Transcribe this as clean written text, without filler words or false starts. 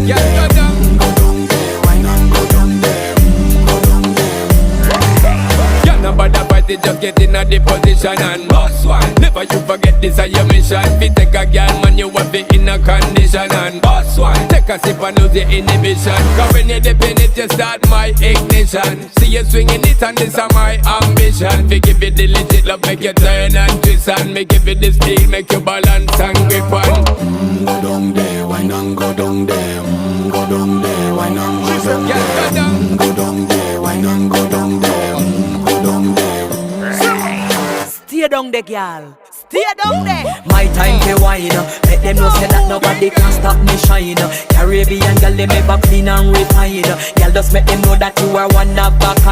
down there, go down there, wine and go down there, go down there. Yeah, nobody fight it, just get in a the position and boss one. Never you forget this is your mission. Fi take a girl, man, you want be in a condition and boss one. Take a sip and lose the inhibition. Cause when you dip in it, you start my ignition. See you swinging it and this is my ambition. Fi give it the legit love, make you turn and twist and me give it the speed, make you balance and grip on. Go down there, wine and go down there, go down there, wine and go down there, go down there, wine and go down there, go down there. Stay down there, girl. Stay down there. My time to wine. Let them know say that nobody can stop me shine. Caribbean girl, they make up clean and refine. Girl, just make them know that you are one of a kind.